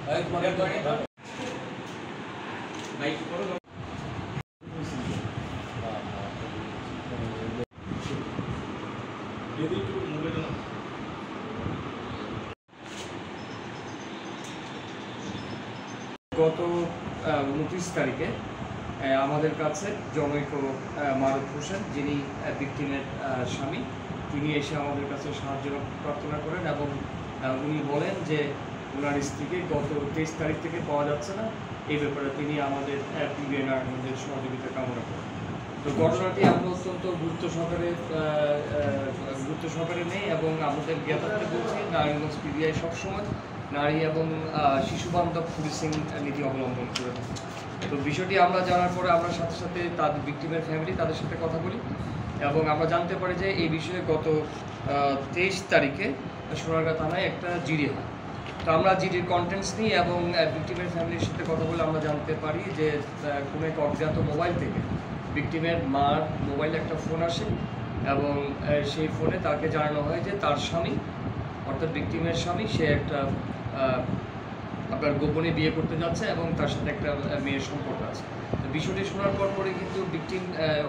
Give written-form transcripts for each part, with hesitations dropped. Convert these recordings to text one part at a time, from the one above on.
গত 29 তারিখে আমাদের কাছে জনৈক মারুফ হোসেন, যিনি ভিকটিমের স্বামী, তিনি এসে আমাদের কাছে সাহায্য প্রার্থনা করেন এবং উনি বলেন যে ওনার স্ত্রীকে গত 23 তারিখ থেকে পাওয়া যাচ্ছে না। এই ব্যাপারে তিনি আমাদের পিবিএন আমাদের সহযোগিতা কামনা করেন। তো ঘটনাটি আমরা অত্যন্ত গুরুত্ব সহকারে নেই এবং আমাদের জ্ঞাতার্থে বলছি নারায়ণগঞ্জ পিবিআই সবসময় নারী এবং শিশু বান্ধব পুলিশিং নীতি অবলম্বন করে থাকে। তো বিষয়টি আমরা জানার পরে আমরা সাথে সাথে তাদের ভিকটিমের ফ্যামিলি তাদের সাথে কথা বলি এবং আমরা জানতে পারি যে এই বিষয়ে গত 23 তারিখে সোনারগাঁ থানায় একটা জিডি হয়। তো আমরা জিডির কন্টেন্টস নিই এবং ভিকটিমের ফ্যামিলির সাথে কথা বলে আমরা জানতে পারি যে কোনো এক অজ্ঞাত মোবাইল থেকে ভিকটিমের মার মোবাইলে একটা ফোন আসে এবং সেই ফোনে তাকে জানানো হয় যে তার স্বামী অর্থাৎ ভিকটিমের স্বামী সে একটা আপনার গোপনে বিয়ে করতে যাচ্ছে এবং তার সাথে একটা মেয়ের সম্পর্ক আছে। তো বিষয়টি শোনার পরে কিন্তু ভিকটিম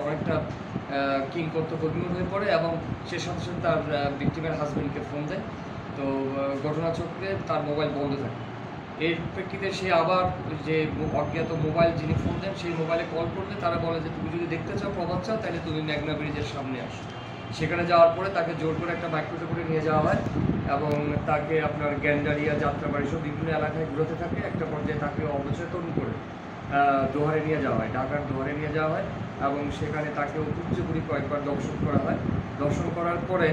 অনেকটা কর্তব্যবিমূঢ় হয়ে পড়ে এবং সে সাথে সাথে তার ভিকটিমের হাজব্যান্ডকে ফোন দেয়। তো ঘটনাচক্রে তার মোবাইল বন্ধ থাকে। এর প্রেক্ষিতে সে আবার যে অজ্ঞাত মোবাইল যিনি ফোন দেন সেই মোবাইলে কল করলে তারা বলে যে তুমি যদি দেখতে চাও প্রভাব চাও তাহলে তুমি মেঘনা ব্রিজের সামনে আসো। সেখানে যাওয়ার পরে তাকে জোর করে একটা মাইক্রোতে করে নিয়ে যাওয়া হয় এবং তাকে আপনার গ্যান্ডারিয়া, যাত্রাবাড়ি সব বিভিন্ন এলাকায় ঘুরতে থাকে। একটা পর্যায়ে তাকে অবচেতন করে দোহারে নিয়ে যাওয়া হয়, ঢাকার দোহারে নিয়ে যাওয়া হয় এবং সেখানে তাকে অতিরিক্তগুলি কয়েকবার দর্শন করা হয়। দর্শন করার পরে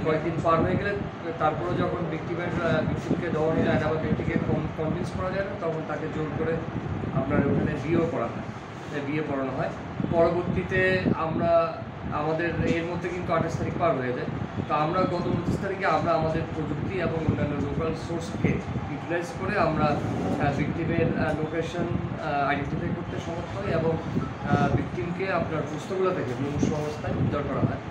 কয়েকদিন পার হয়ে গেলে তারপরে যখন ভিকটিমকে দেওয়া যায় না বা ব্যক্তিকে কনভিন্স করা যায় না, তখন তাকে জোর করে আপনার ওখানে বিয়েও করা হয়, বিয়ে পড়ানো হয়। পরবর্তীতে আমাদের এর মধ্যে কিন্তু 28 তারিখ পার হয়ে যায়। তো আমরা গত 29 তারিখে আমরা আমাদের প্রযুক্তি এবং অন্যান্য লোকাল সোর্সকে ইউটিলাইজ করে আমরা ভিকটিমের লোকেশন আইডেন্টিফাই করতে সমর্থ হই এবং ভিকটিমকে আপনার পুস্তকগুলো থেকে মুমূর্ষু অবস্থায় উদ্ধার করা হয়।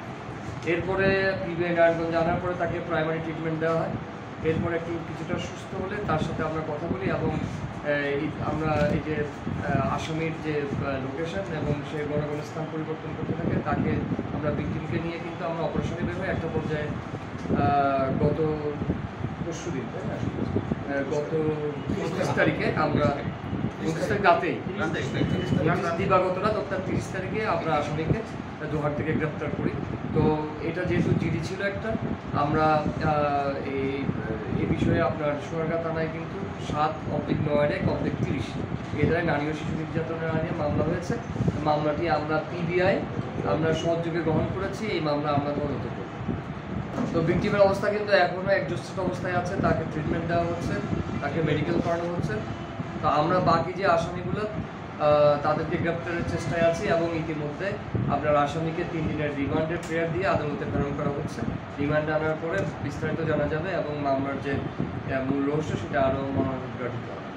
এরপরে পিবিআই নারায়ণগঞ্জে আনার পরে তাকে প্রাইমারি ট্রিটমেন্ট দেওয়া হয়। এরপরে কিছুটা সুস্থ হলে তার সাথে আমরা কথা বলি এবং আমরা এই যে আসামির যে লোকেশন এবং সে গণগণ স্থান পরিবর্তন করতে থাকে তাকে আমরা ভিকটিমকে নিয়ে কিন্তু আমরা অপারেশনে বের হই। একটা পর্যায়ে গত পরশু দিন গত 29 তারিখে আমরা 29 তারিখ রাতেই দিবাগত রাত অর্থাৎ 30 তারিখে আমরা আসামিকে দোহার থেকে গ্রেপ্তার করি। তো এটা যেহেতু জিডি ছিল একটা, আমরা এই বিষয়ে আপনার সোনারগাঁ থানায় কিন্তু 7/9/30 এ ধারায় নারী ও শিশু নির্যাতনের আইনে মামলা হয়েছে। মামলাটি আমরা পিবিআই আমরা সহযোগে গ্রহণ করেছি। এই মামলা আমরা তদন্ত করি। তো ভিকটিমের অবস্থা কিন্তু এখনও একজস্ট অবস্থায় আছে, তাকে ট্রিটমেন্ট দেওয়া হচ্ছে, তাকে মেডিকেল করানো হচ্ছে। তো আমরা বাকি যে আসামিগুলো তাদেরকে গ্রেপ্তারের চেষ্টায় আছি এবং ইতিমধ্যে আপনার আসামিকে 3 দিনের রিমান্ডের প্রেয়ার দিয়ে আদালতে প্রেরণ করা হচ্ছে। রিমান্ডে আনার পরে বিস্তারিত জানা যাবে এবং মামলার যে মূল রহস্য সেটা আরও মনোগ্রাহী করা হবে।